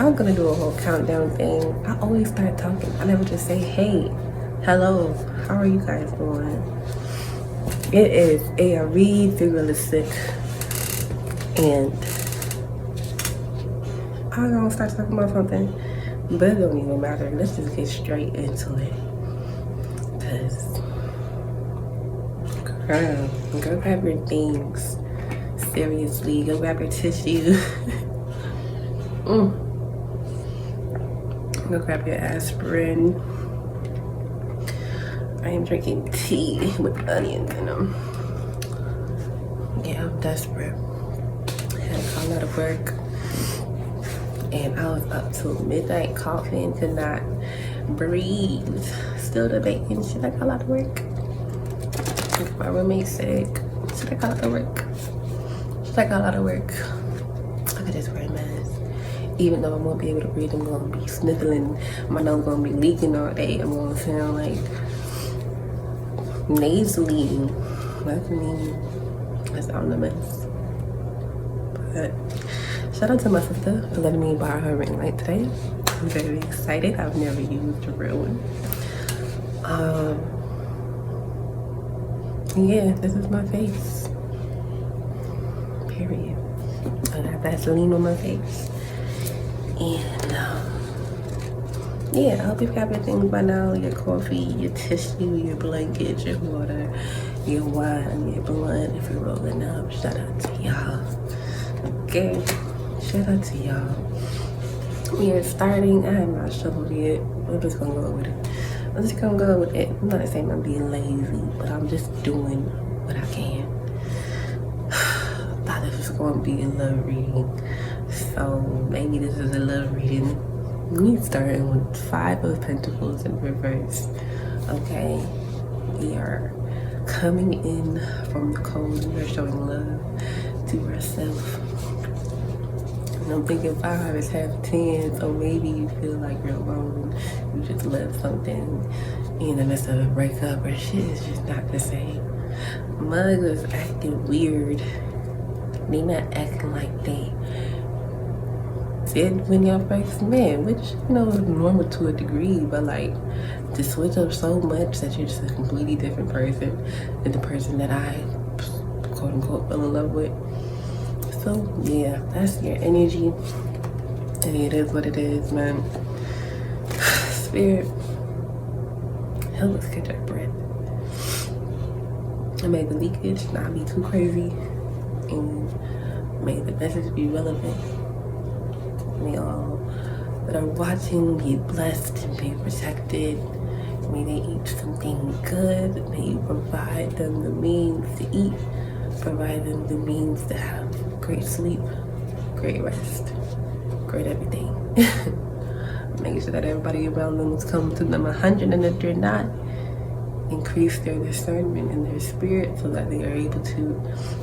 I'm gonna do a whole countdown thing. I always start talking. I never just say, hey, hello, how are you guys doing? It is a realistic, and I'm gonna start talking about something, but it don't even matter. Let's just get straight into it. Cause, girl, go grab your things. Seriously, go grab your tissue. Go grab your aspirin. I am drinking tea with onions in them. Yeah, I'm desperate. I had to call out of work, and I was up till midnight coughing, could not breathe. Still debating, should I call out of work? My roommate's sick. Should I call out of work? Should I call out of work? I could just wear a mask. Even though I won't be able to breathe, I'm gonna be sniffling. My nose gonna be leaking all day. I'm gonna sound like nasally. That's me. That's all the mess. But shout out to my sister for letting me borrow her ring light today. I'm very excited. I've never used a real one. Yeah, this is my face. Period. I got Vaseline on my face. And yeah, I hope you've got your things by now. Your coffee, your tissue, your blanket, your water, your wine, your blunt if you're rolling up. Shout out to y'all. Okay, shout out to y'all. We are starting. I have not shoveled yet. I'm just gonna go with it. I'm just gonna go with it. I'm not saying I'm being lazy, but I'm just doing what I can. I thought this was gonna be a love reading, so maybe this is a love reading. We starting with 5 of Pentacles in reverse. Okay, we are coming in from the cold. We are showing love to ourselves. And I'm thinking 5 is half 10, so maybe you feel like you're alone. You just left something in the midst of a breakup, or shit is just not the same. Mugs is acting weird. They not acting like they did when y'all first met, which, you know, is normal to a degree, but like to switch up so much that you're just a completely different person than the person that I quote unquote fell in love with. So yeah, that's your energy, and it is what it is, man. Spirit, help us catch our breath and may the leakage not be too crazy, and may the message be relevant. May all that are watching be blessed and be protected. May they eat something good. May you provide them the means to eat, provide them the means to have great sleep, great rest, great everything. Make sure that everybody around them is coming to them 100, and if they're not, increase their discernment in their spirit so that they are able to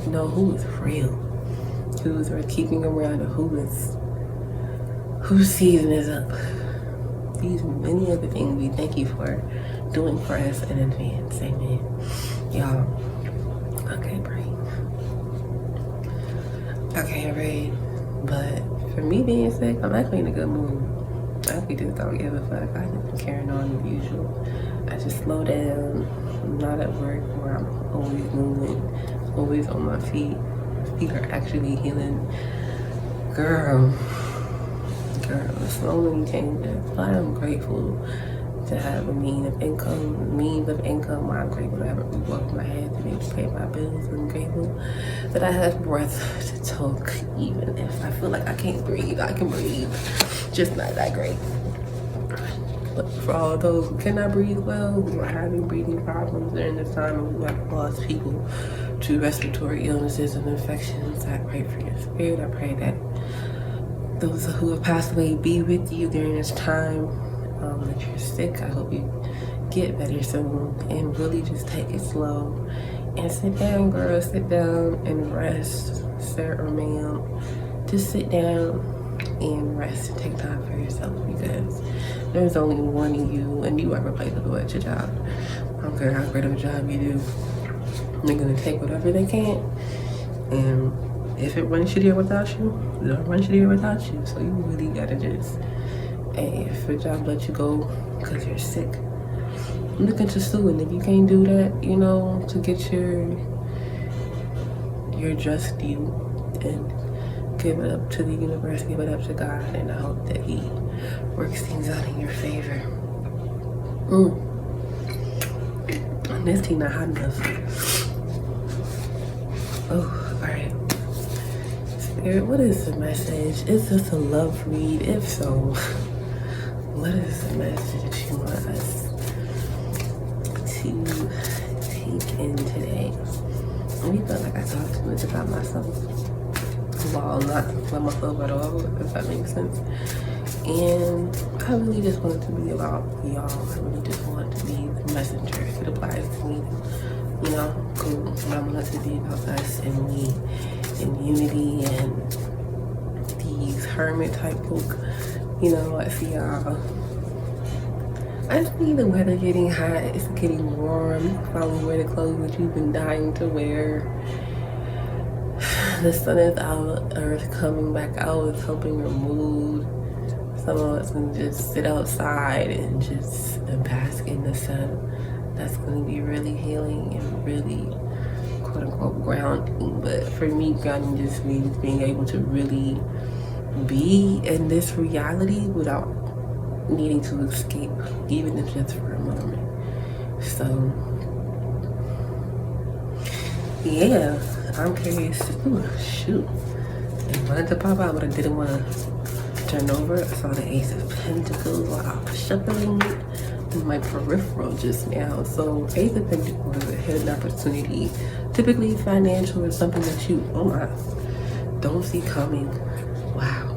know who is real, who's worth keeping around, and whose season is up. These many other things we thank you for doing for us in advance. Amen. Y'all, okay, breathe. Okay, right. But for me being sick, I'm actually in a good mood. I actually just don't give a fuck. I just been carrying on as usual. I just slow down. I'm not at work where I'm always moving, always on my feet. My feet are actually healing. Girl, slowly changing. I'm grateful to have a means of income. I'm grateful to have a roof over my head to be able to pay my bills. I'm grateful that I have breath to talk, even if I feel like I can't breathe. I can breathe, just not that great. But for all those who cannot breathe well, who are having breathing problems during this time, and who have lost people to respiratory illnesses and infections, I pray for your spirit. I pray that those who have passed away be with you during this time. If you're sick, I hope you get better soon, and really just take it slow and sit down, girl. Sit down and rest, sir or ma'am. Just sit down and rest and take time for yourself, because there's only one of you, and you are replaceable at your job. I don't care how great of a job you do. They're gonna take whatever they can and if it runs shittier without you, it'll run shittier without you. So you really gotta just, hey, if your job lets you go because you're sick, look into suing. If you can't do that, you know, to get your just due, and give it up to the universe, give it up to God, and I hope that He works things out in your favor. And this tea not hot enough. Oh, alright. Spirit, what is the message? Is this a love read? If so, what is the message you want us to take in today? I feel like I talk too much about myself while not about myself at all, if that makes sense. And I really just want it to be about y'all. I really just want to be the messenger. If it applies to me, you know, cool. But I want it to be about us and we and unity and these hermit type folk. You know, I see y'all. I see the weather getting hot. It's getting warm. You can probably wear the clothes that you've been dying to wear. The sun is out, Earth coming back out, it's helping your mood. Some of us can just sit outside and just bask in the sun. That's going to be really healing and really, quote unquote, grounding. But for me, grounding just means being able to really be in this reality without needing to escape, even if just for a moment. So, yeah, I'm curious. Ooh, shoot. I wanted to pop out, but I didn't want to turn over. I saw the Ace of Pentacles while I was shuffling it in my peripheral just now. So, Ace of Pentacles is a hidden opportunity. Typically, financial is something that you, oh my, don't see coming. Wow.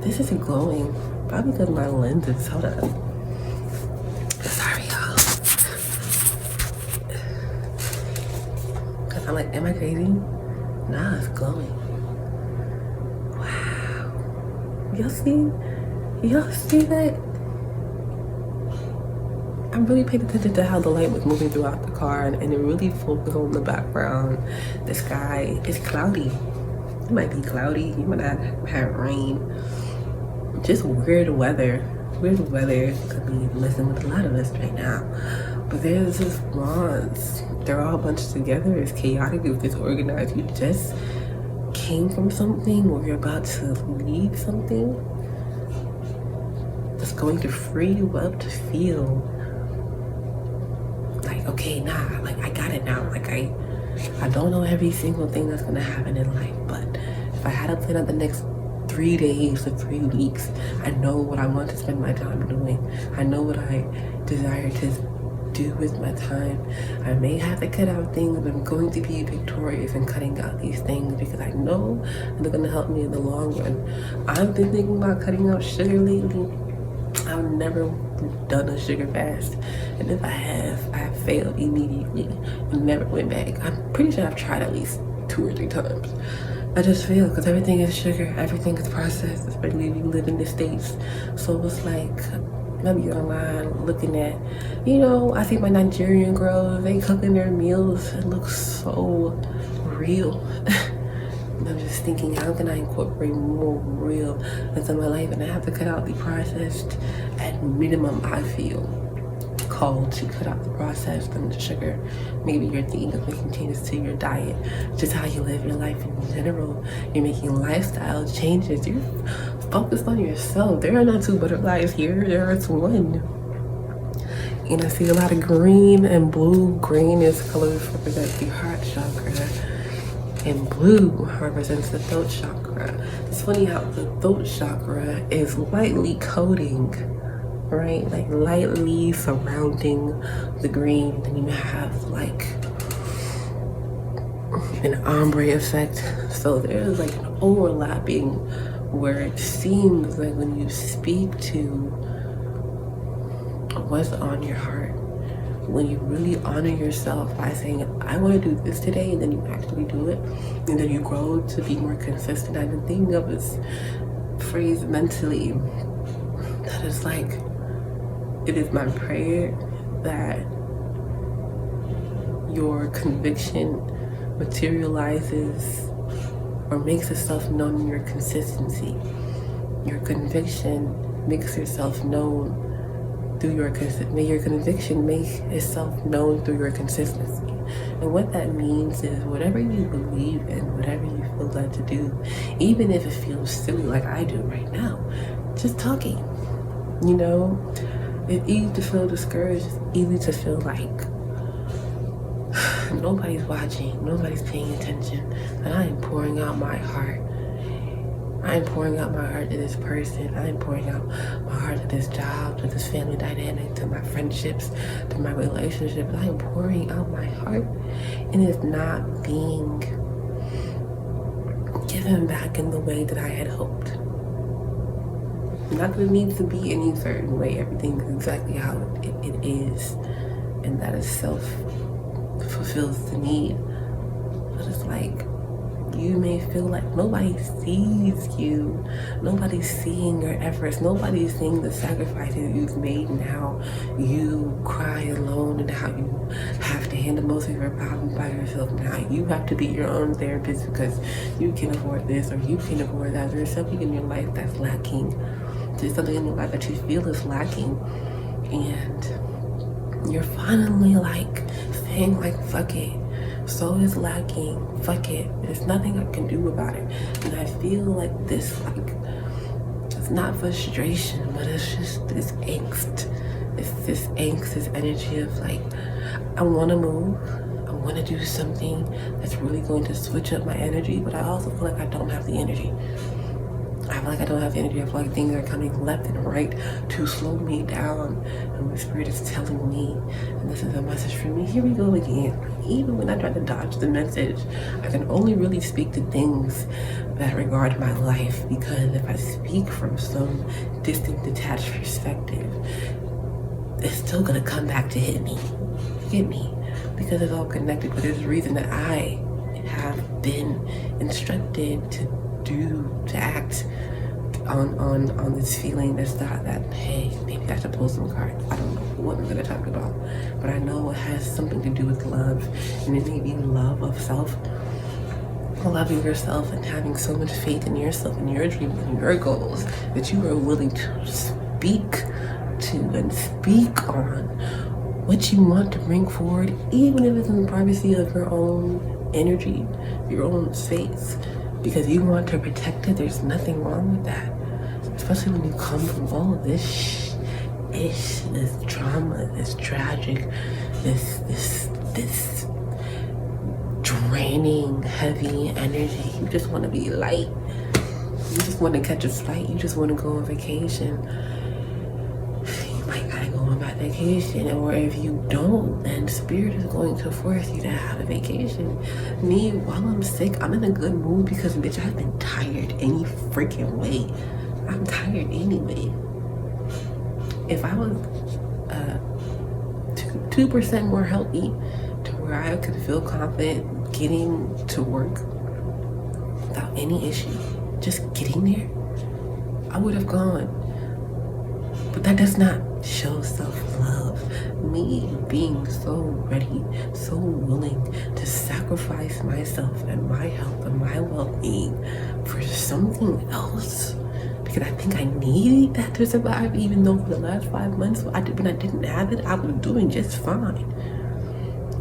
This isn't glowing. Probably because my lens is, hold on. Sorry, y'all. Because I'm like, am I crazy? Nah, it's glowing. Wow. Y'all see? Y'all see that? I'm really paying attention to how the light was moving throughout the car, and it really focused on the background. The sky is cloudy. It might be cloudy. You might not have rain. Just weird weather. Weird weather could be messing with a lot of us right now. But there's this wands. They're all bunched together. It's chaotic. It's disorganized. You just came from something, or you're about to leave something that's going to free you up to feel like, okay, nah, like I got it now. Like I don't know every single thing that's gonna happen in life, but if I had to plan out the next 3 days to 3 weeks, I know what I want to spend my time doing. I know what I desire to do with my time. I may have to cut out things, but I'm going to be victorious in cutting out these things because I know they're going to help me in the long run. I've been thinking about cutting out sugar lately. I've never done a sugar fast, and if I have failed immediately and never went back. I'm pretty sure I've tried at least 2 or 3 times. I just feel because everything is sugar, everything is processed, especially if you live in the States. So it's like, maybe online looking at, you know, I see my Nigerian girls, they cooking their meals. It looks so real. And I'm just thinking, how can I incorporate more real into my life? And I have to cut out the processed. At minimum, I feel called to cut out the processed and the sugar. Maybe you're thinking of making changes to your diet, just how you live your life in general. You're making lifestyle changes. You're focused on yourself. There are not 2 butterflies here. There is 1. And I see a lot of green and blue. Green is colors represent the heart chakra, and blue represents the throat chakra. It's funny how the throat chakra is lightly coating, right? Like lightly surrounding the green. Then you have like an ombre effect. So there's like an overlapping where it seems like when you speak to what's on your heart, when you really honor yourself by saying, I want to do this today, and then you actually do it, and then you grow to be more consistent. I've been thinking of this phrase mentally that is like, it is my prayer that your conviction materializes or makes itself known in your consistency. Your conviction makes yourself known through your may your conviction make itself known through your consistency. And what that means is whatever you believe in, whatever you feel led to do, even if it feels silly like I do right now, just talking. You know, it's easy to feel discouraged. It's easy to feel like nobody's watching, nobody's paying attention, and I am pouring out my heart. I am pouring out my heart to this person. I am pouring out my heart to this job, to this family dynamic, to my friendships, to my relationships. I am pouring out my heart, and it's not being given back in the way that I had hoped. Not that it needs to be any certain way. Everything is exactly how it is, and that itself fulfills the need. But it's like, you may feel like nobody sees you. Nobody's seeing your efforts. Nobody's seeing the sacrifices you've made and how you cry alone and how you have to handle most of your problems by yourself and how you have to be your own therapist because you can afford this or you can afford that. There's something in your life that's lacking. There's something in your life that you feel is lacking. And you're finally like saying like, fuck it. So is lacking. Fuck it. There's nothing I can do about it. And I feel like this, like, it's not frustration, but it's just this angst. It's this angst, this energy of like, I want to move. I want to do something that's really going to switch up my energy, but I also feel like I don't have the energy. I feel like I don't have energy. I feel like things are coming left and right to slow me down. And my spirit is telling me, and this is a message for me, here we go again. Even when I try to dodge the message, I can only really speak to things that regard my life, because if I speak from some distant, detached perspective, it's still gonna come back to hit me. Because it's all connected. But there's a reason that I have been instructed to act on this feeling, this thought that, hey, maybe I should pull some cards. I don't know what I'm gonna talk about, but I know it has something to do with love, and it may be love of self, loving yourself and having so much faith in yourself and your dreams and your goals that you are willing to speak to and speak on what you want to bring forward, even if it's in the privacy of your own energy, your own space. Because you want to protect it. There's nothing wrong with that. Especially when you come from all of this this trauma, this tragic, this draining, heavy energy. You just want to be light. You just want to catch a flight. You just want to go on vacation. You might gotta go on that vacation, or if you don't, then spirit is going to force you to have a vacation. Me, while I'm sick, I'm in a good mood because, bitch, I've been tired any freaking way. I'm tired anyway. If I was 2% more healthy to where I could feel confident getting to work without any issue, just getting there, I would have gone. But that does not show self-love. Me being so ready, so willing to sacrifice myself and my health and my well-being for something else, because I think I needed that to survive, even though for the last 5 months when I didn't have it, I was doing just fine.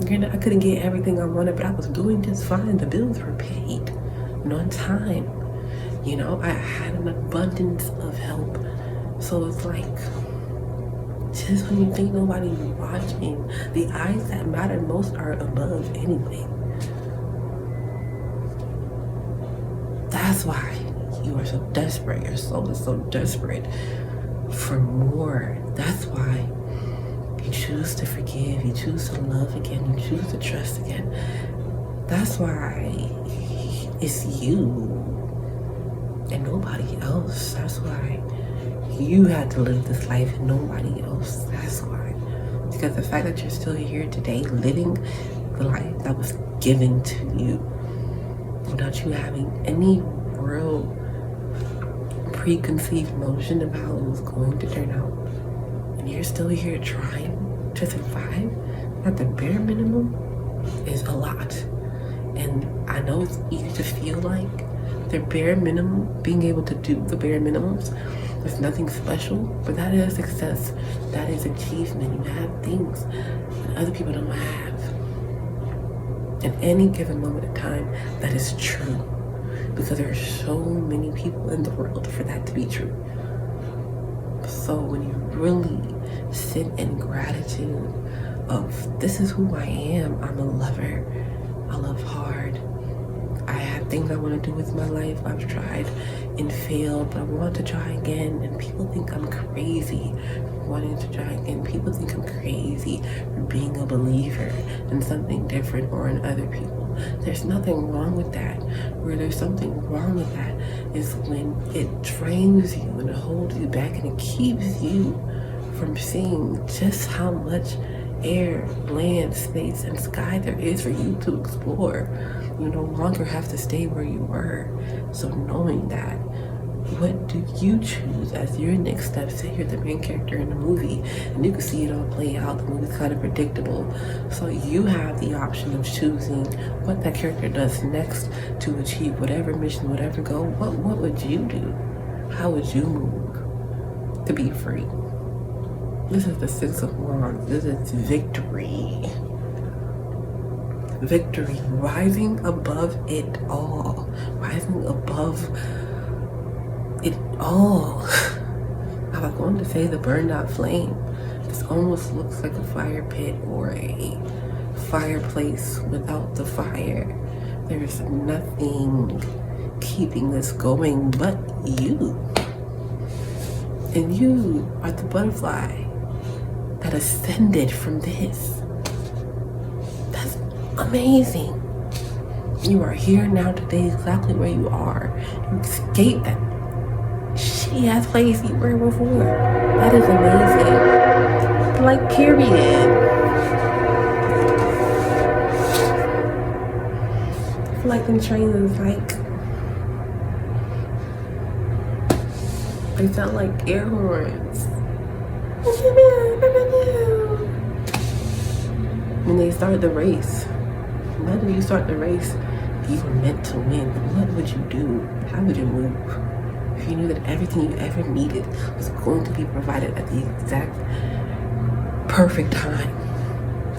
I couldn't get everything I wanted, but I was doing just fine. The bills were paid and on time. You know, I had an abundance of help. So it's like, just when you think nobody's watching, the eyes that matter most are above anyway. That's why you are so desperate. Your soul is so desperate for more. That's why you choose to forgive, you choose to love again, you choose to trust again. That's why it's you and nobody else. That's why you had to live this life and nobody else. That's why. Because the fact that you're still here today living the life that was given to you without you having any real preconceived notion of how it was going to turn out, and you're still here trying to survive at the bare minimum, is a lot. And I know it's easy to feel like their bare minimum, being able to do the bare minimums. There's nothing special, but that is success. That is achievement. You have things that other people don't have. At any given moment in time, that is true. Because there are so many people in the world for that to be true. So when you really sit in gratitude of, this is who I am. I'm a lover. I love hard. I have things I want to do with my life. I've tried and failed, but I want to try again. And people think I'm crazy for wanting to try again. People think I'm crazy for being a believer in something different or in other people. There's nothing wrong with that. Where there's something wrong with that is when it drains you and it holds you back and it keeps you from seeing just how much air, land, space, and sky there is for you to explore. You no longer have to stay where you were. So knowing that, what do you choose as your next step? Say you're the main character in the movie and you can see it all play out. The movie's kind of predictable. So you have the option of choosing what that character does next to achieve whatever mission, whatever goal. What would you do? How would you move to be free? This is the Six of Wands. This is victory. Victory. Rising above it all. Rising above it all. I was going to say the burned out flame. This almost looks like a fire pit or a fireplace without the fire. There's nothing keeping this going but you. And you are the butterfly that ascended from this. That's amazing. You are here now today exactly where you are. You escaped that shitty ass place you were before. That is amazing. Like, period. I feel like them trains they sound like air horns. When they started the race, imagine you start the race, you were meant to win. What would you do? How would you move? If you knew that everything you ever needed was going to be provided at the exact perfect time,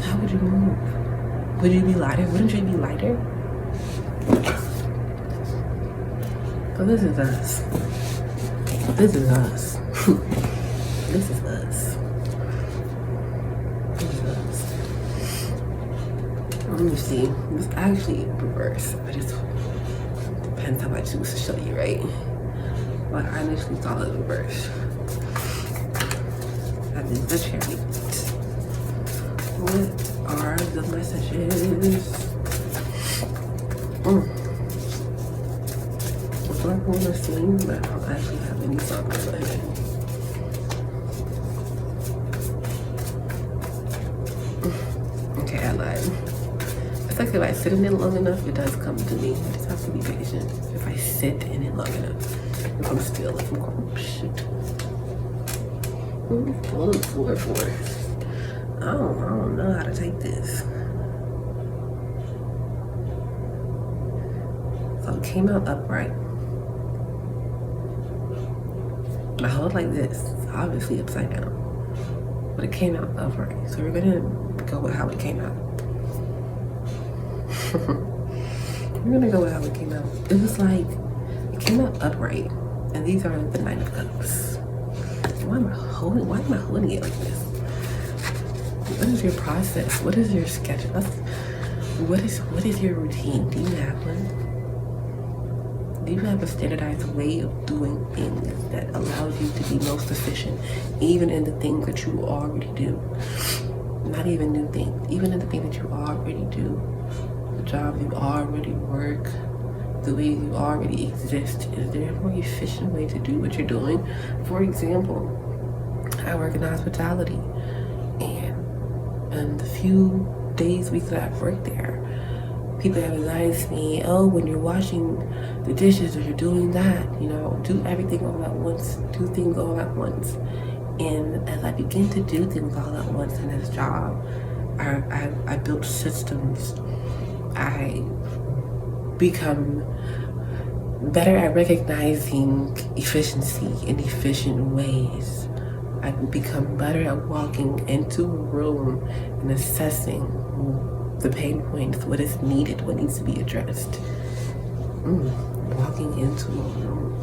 how would you move? Would you be lighter? Wouldn't you be lighter? So this is us. This is us. This is us. This is us. Let me see. It's actually reverse. I just depends how I choose to show you, right? But I initially saw it reverse. That is the chariot. What are the messages? I want to sing, but I don't actually have any songs in my head. Okay, I lied. It's like if I sit in it long enough, it does come to me. I just have to be patient. If I sit in it long enough. If I'm still, if I'm going, shit. I'm on the floor for it. I don't know how to take this. So it came out upright. I hold like this. It's obviously upside down. But it came out upright. So we're gonna go with how it came out. We're gonna go with how it came out. It was like, it came out upright. And these are the Nine of Cups. Why am I holding it like this? What is your process? What is your sketch? What is your routine? Do you have one? Do you have a standardized way of doing things that allows you to be most efficient, even in the things that you already do? Not even new things, even in the things that you already do, the job you already work, the way you already exist. Is there a more efficient way to do what you're doing? For example, I work in hospitality, and the few days, weeks that I've worked there, people have advised me, oh, when you're washing the dishes or you're doing that, do everything all at once, do things all at once. And as I begin to do things all at once in this job, I built systems. I become better at recognizing efficiency in efficient ways. I can become better at walking into a room and assessing the pain points, what is needed, what needs to be addressed. Walking into a room.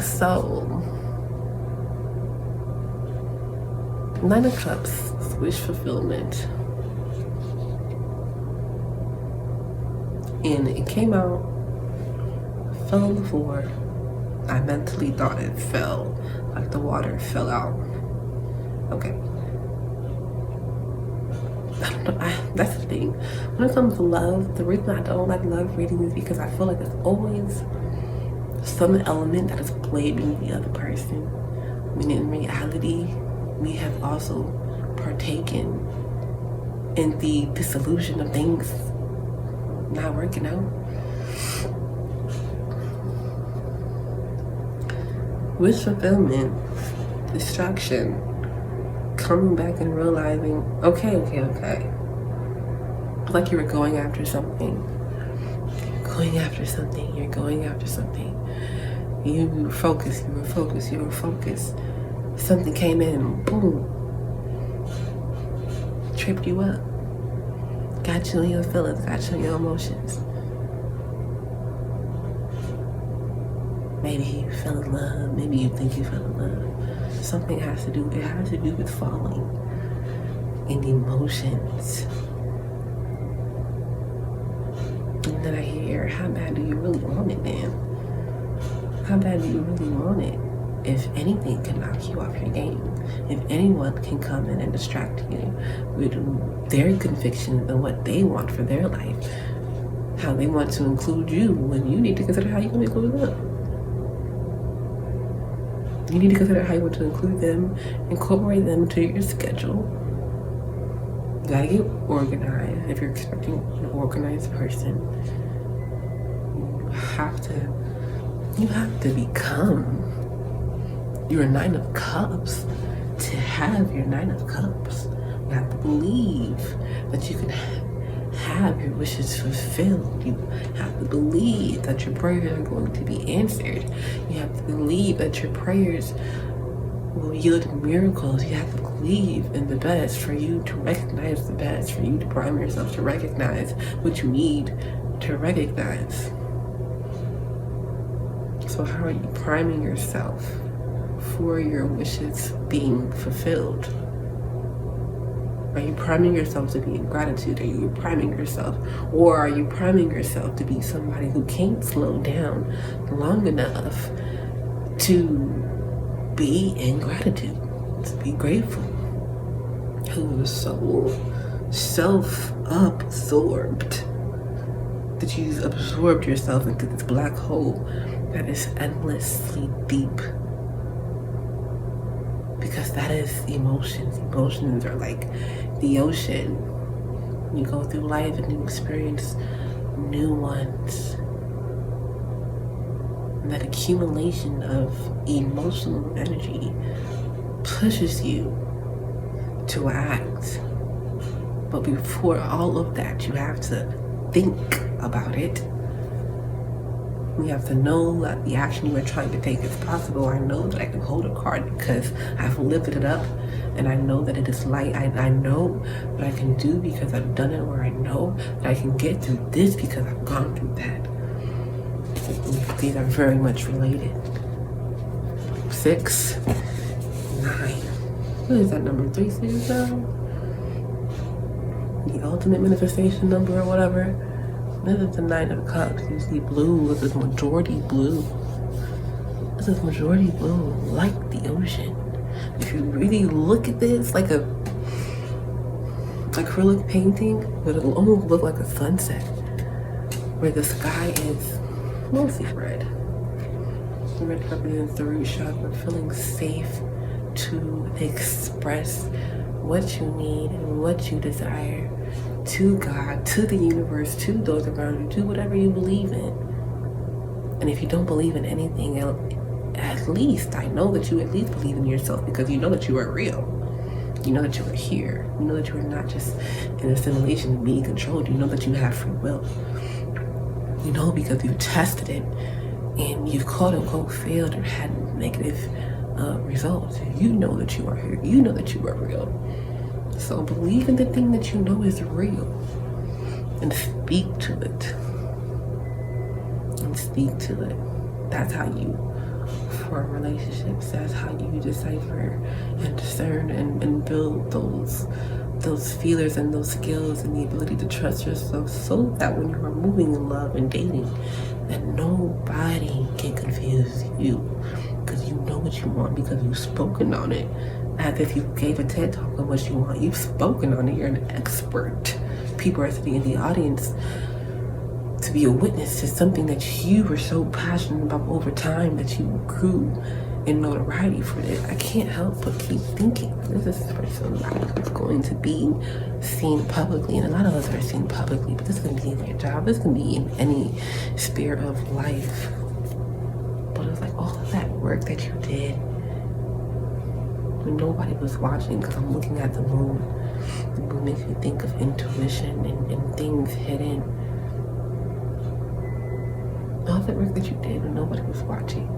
So, Nine of Cups, wish fulfillment. And it came out, fell on the floor. I mentally thought it fell, like the water fell out. Okay. I don't know, that's the thing. When it comes to love, the reason I don't like love reading is because I feel like there's always some element that is blaming the other person. When in reality, we have also partaken in the disillusion of things not working out. Wish fulfillment, distraction, coming back and realizing, okay. Like you were going after something. You were focused. Something came in, boom, tripped you up. Got you in your feelings, got you in your emotions. Maybe you fell in love, maybe you think you fell in love. Something has to do with falling in emotions. And then I hear, how bad do you really want it, man? How bad do you really want it? If anything can knock you off your game, if anyone can come in and distract you with their convictions and what they want for their life, how they want to include you, when you need to consider how you can include them. You need to consider how you want to include them, incorporate them into your schedule. You gotta get organized. If you're expecting an organized person, you have to become your Nine of Cups to have your Nine of Cups. You have to believe that you can have your wishes fulfilled. You have to believe that your prayers are going to be answered. You have to believe that your prayers will yield miracles. You have to believe in the best, for you to recognize the best, for you to prime yourself to recognize what you need to recognize. So how are you priming yourself for your wishes being fulfilled? Are you priming yourself to be in gratitude? Are you priming yourself? Or are you priming yourself to be somebody who can't slow down long enough to be in gratitude, to be grateful? Who is so self-absorbed that you've absorbed yourself into this black hole that is endlessly deep. Because that is emotions. Emotions are like the ocean. You go through life and you experience new ones. And that accumulation of emotional energy pushes you to act. But before all of that, you have to think about it. You have to know that the action you are trying to take is possible. I know that I can hold a card because I've lifted it up, and I know that it is light. I know what I can do because I've done it, or I know that I can get through this because I've gone through that. These are very much related. 6, 9. What is that number? 369? The ultimate manifestation number or whatever. This is the Nine of Cups. You see blue. This is majority blue. This is majority blue, like the ocean. If you really look at this, like a acrylic painting, but it'll almost look like a sunset, where the sky is mostly red. The red represents the root chakra, feeling safe to express what you need and what you desire to God, to the universe, to those around you, to whatever you believe in. And if you don't believe in anything else, at least I know that you at least believe in yourself, because you know that you are real. You know that you are here. You know that you are not just in a simulation being controlled. You know that you have free will. You know because you've tested it and you've quote unquote failed or had negative results, you know that you are here. You know that you are real. So believe in the thing that you know is real and speak to it. And speak to it. That's how you form relationships. That's how you decipher and discern and build those feelers and those skills and the ability to trust yourself, so that when you are moving in love and dating, that nobody can confuse you, because you know what you want, because you've spoken on it. As if you gave a TED talk on what you want, you've spoken on it. You're an expert. People are sitting in the audience to be a witness to something that you were so passionate about over time, that you grew in notoriety for it. I can't help but keep thinking, this is person who's going to be seen publicly, and a lot of us are seen publicly, but this can be in your job, this can be in any sphere of life. But it's like all of that work that you did when nobody was watching, because I'm looking at the moon. The moon makes me think of intuition and things hidden. All that work that you did when nobody was watching.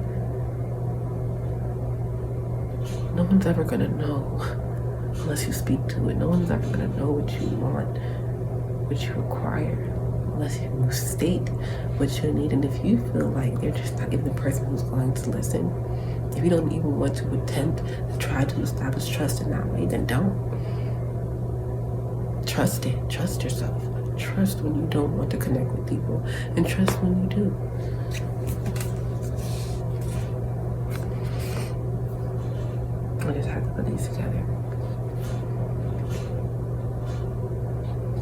No one's ever gonna know unless you speak to it. No one's ever gonna know what you want, what you require, unless you state what you need. And if you feel like they're just not even the person who's going to listen, if you don't even want to attempt to try to establish trust in that way, then don't. Trust it. Trust yourself. Trust when you don't want to connect with people, and trust when you do. I just have to put these together.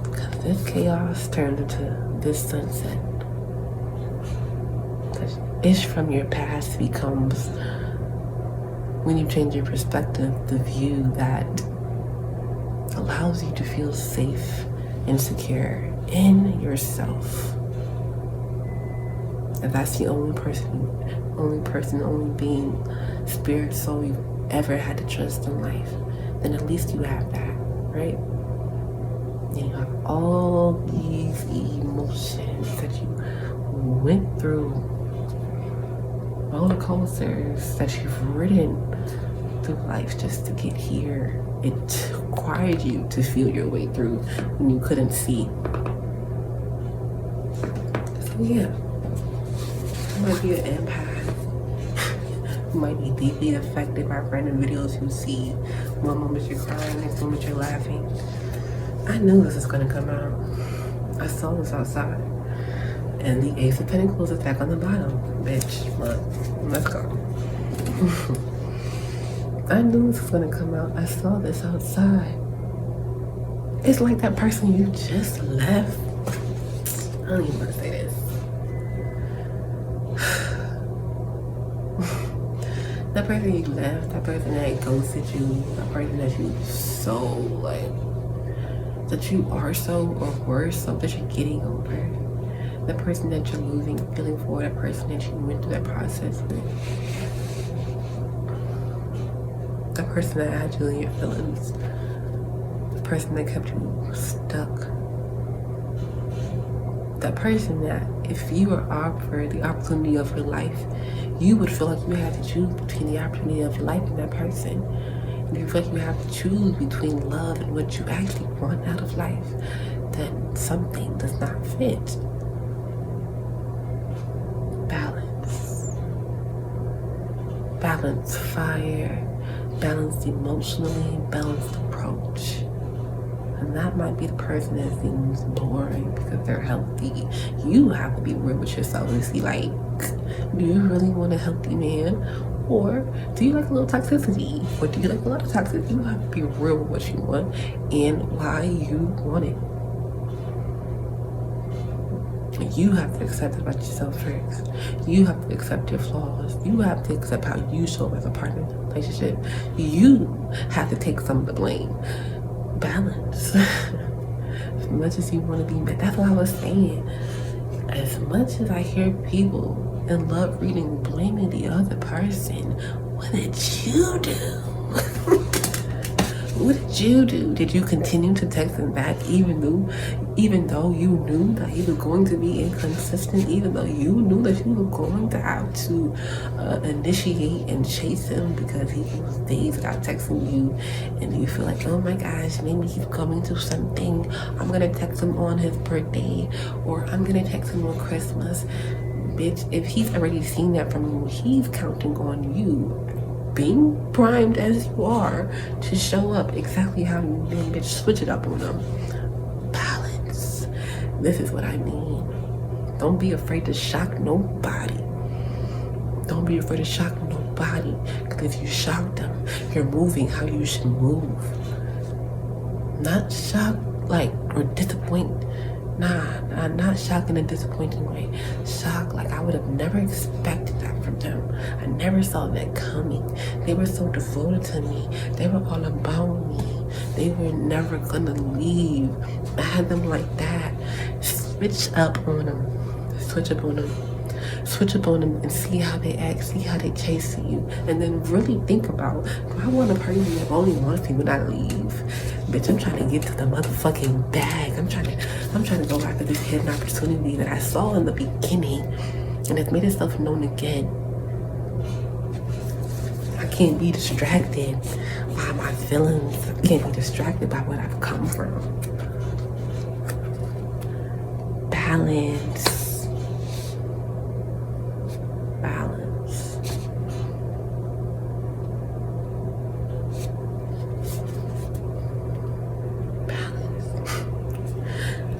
Because this chaos turned into this sunset. The ish from your past becomes, when you change your perspective, the view that allows you to feel safe and secure in yourself. If that's the only being, spirit, soul you've ever had to trust in life, then at least you have that, right? And you have all these emotions that you went through, roller coasters that you've ridden through life just to get here. It required you to feel your way through when you couldn't see. So yeah, you might be an empath. You might be deeply affected by random videos you see. One moment you're crying, next moment you're laughing. I knew this was gonna come out. I saw this outside. And the Ace of Pentacles is back on the bottom. Bitch, look, let's go. I knew this was gonna come out. I saw this outside. It's like that person you just left. I don't even want to say this. That person you left, that person that ghosted you, that person that you so like, that you are so or were so that you're getting over. The person that you're losing feeling for, that person that you went through that process with. The person that had you in your feelings. The person that kept you stuck. That person that, if you were offered the opportunity of your life, you would feel like you had to choose between the opportunity of your life and that person. And if you feel like you have to choose between love and what you actually want out of life, then something does not fit. Balance, fire, balanced emotionally, balanced approach. And that might be the person that seems boring because they're healthy. You have to be real with yourself and see, like, do you really want a healthy man? Or do you like a little toxicity? Or do you like a lot of toxicity? You have to be real with what you want and why you want it. You have to accept it about yourself first. You have to accept your flaws. You have to accept how you show up as a partner in a relationship. You have to take some of the blame. Balance. As much as you want to be met. That's what I was saying. As much as I hear people in love reading blaming the other person, what did you do? What did you do? Did you continue to text him back even though you knew that he was going to be inconsistent, even though you knew that you were going to have to initiate and chase him because he was days without texting you, and you feel like, oh my gosh, maybe he's coming to something. I'm gonna text him on his birthday, or I'm gonna text him on Christmas. Bitch, if he's already seen that from you, he's counting on you being primed as you are to show up exactly how you mean. Bitch, switch it up on them. Balance. This is what I mean. Don't be afraid to shock nobody. Don't be afraid to shock nobody, because if you shock them, you're moving how you should move. Not shock like or disappoint. Nah, not shock in a disappointing way. Shock like I would have never expected that from them. I never saw that coming. They were so devoted to me. They were all about me. They were never gonna leave. I had them like that. Switch up on them. Switch up on them. Switch up on them and see how they act, see how they chase you, and then really think about, do I want a person that only wants me when I leave? Bitch, I'm trying to get to the motherfucking bag. I'm trying to go after this hidden opportunity that I saw in the beginning, and it's made itself known again. I can't be distracted by my feelings. I can't be distracted by what I've come from. Balance.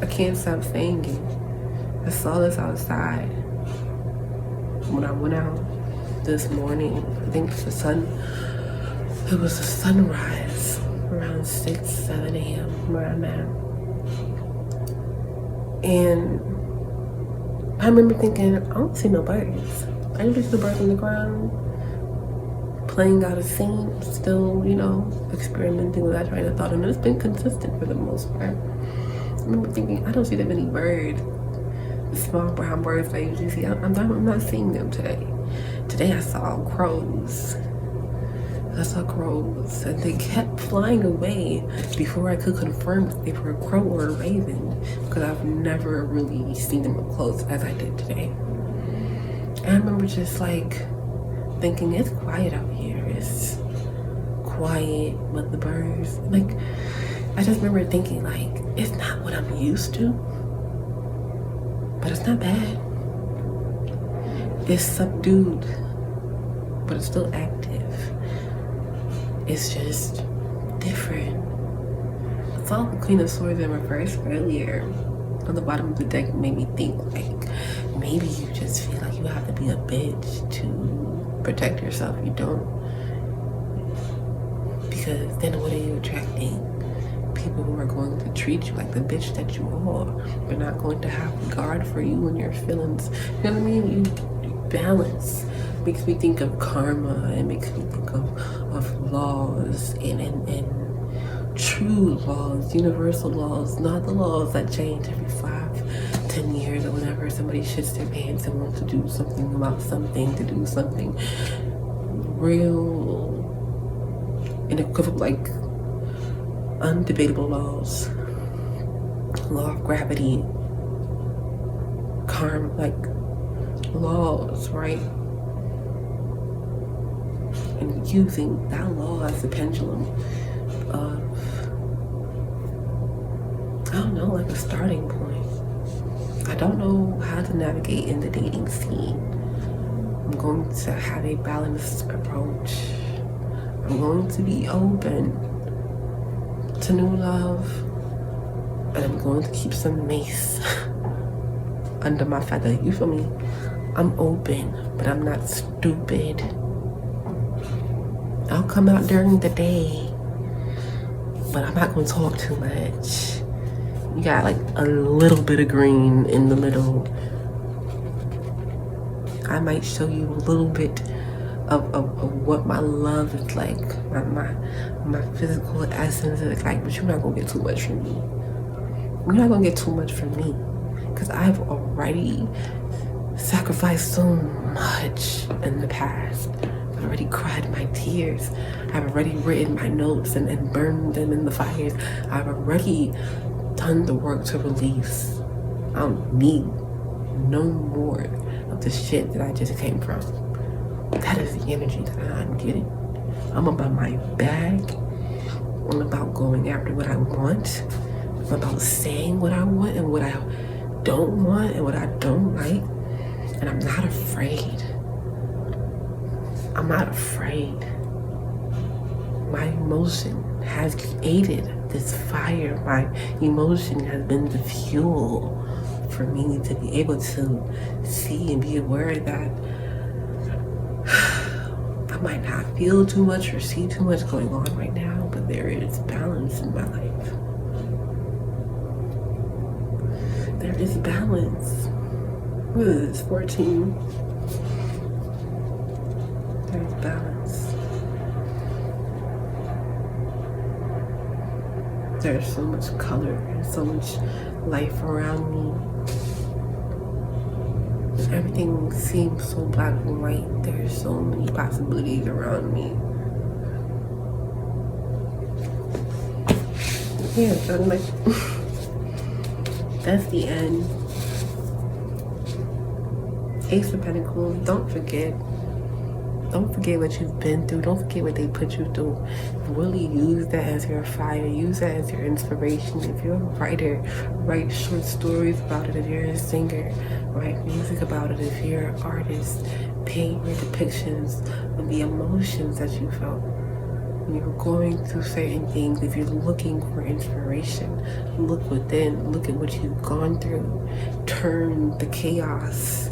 I can't stop saying it. I saw this outside when I went out this morning. I think it was a sunrise around 6, 7 a.m. where I'm at. And I remember thinking, I don't see no birds. I didn't see the birds on the ground, playing out a scene, still, experimenting with that train of thought. And it's been consistent for the most part. I remember thinking, I don't see that many birds. The small brown birds I usually see, I'm not seeing them today. Today I saw crows. And they kept flying away before I could confirm if they were a crow or a raven, because I've never really seen them up close as I did today. And I remember just like thinking, it's quiet out here. It's quiet, but the birds, like, I just remember thinking, like, it's not what I'm used to, but it's not bad. It's subdued, but it's still active. It's just different. I saw the Queen of Swords in reverse earlier on the bottom of the deck. Made me think, like, maybe you just feel like you have to be a bitch to protect yourself. You don't, because then what are you attracting? People who are going to treat you like the bitch that you are. They're not going to have regard for you and your feelings. You know what I mean? You balance. Makes me think of karma. It makes me think of laws and true laws, universal laws, not the laws that change every 5, 10 years or whenever somebody shits their pants and wants to do something about something, to do something real and equivalent, like undebatable laws. Law of gravity, karma, like laws, right? And using that law as a pendulum of, I don't know, like a starting point. I don't know how to navigate in the dating scene. I'm going to have a balanced approach. I'm going to be open to new love, and I'm going to keep some mace under my feather. You feel me? I'm open, but I'm not stupid. I'll come out during the day, but I'm not going to talk too much. You got like a little bit of green in the middle. I might show you a little bit of what my love is like, my physical essence is like, but you're not going to get too much from me. You're not going to get too much from me, because I've already sacrificed so much in the past I've already cried my tears. I've already written my notes and burned them in the fires. I've already done the work to release. I don't need no more of the shit that I just came from. That is the energy that I'm getting. I'm about my bag. I'm about going after what I want. I'm about saying what I want and what I don't want and what I don't like. And I'm not afraid. I'm not afraid. My emotion has created this fire. My emotion has been the fuel for me to be able to see and be aware that I might not feel too much or see too much going on right now, but there is balance in my life. There is balance. What is this, 14? There's balance. There's so much color and so much life around me. Everything seems so black and white. There's so many possibilities around me. Yeah, so I'm like, that's the end. Ace of Pentacles, don't forget. Don't forget what you've been through. Don't forget what they put you through. Really use that as your fire. Use that as your inspiration. If you're a writer, write short stories about it. If you're a singer, write music about it. If you're an artist, paint your depictions of the emotions that you felt when you were going through certain things. If you're looking for inspiration, look within. Look at what you've gone through. Turn the chaos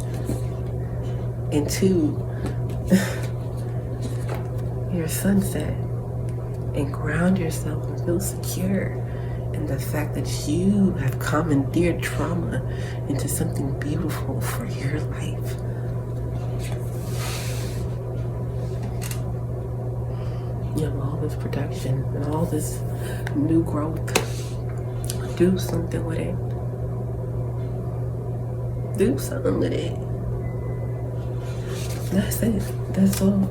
into your sunset and ground yourself and feel secure in the fact that you have commandeered trauma into something beautiful for your life. You have all this production and all this new growth. Do something with it. Do something with it. That's it. That's all.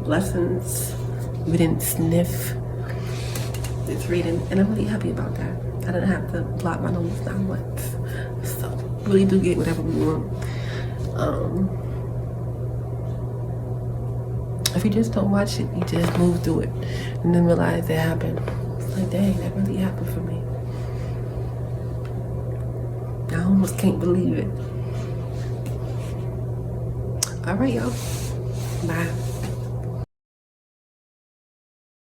Blessings. We didn't sniff this reading, and I'm really happy about that. I didn't have to block my nose down once. So really do get whatever we want. If you just don't watch it, you just move through it and then realize it happened. It's like, dang, that really happened for me. I almost can't believe it. All right, y'all. Bye.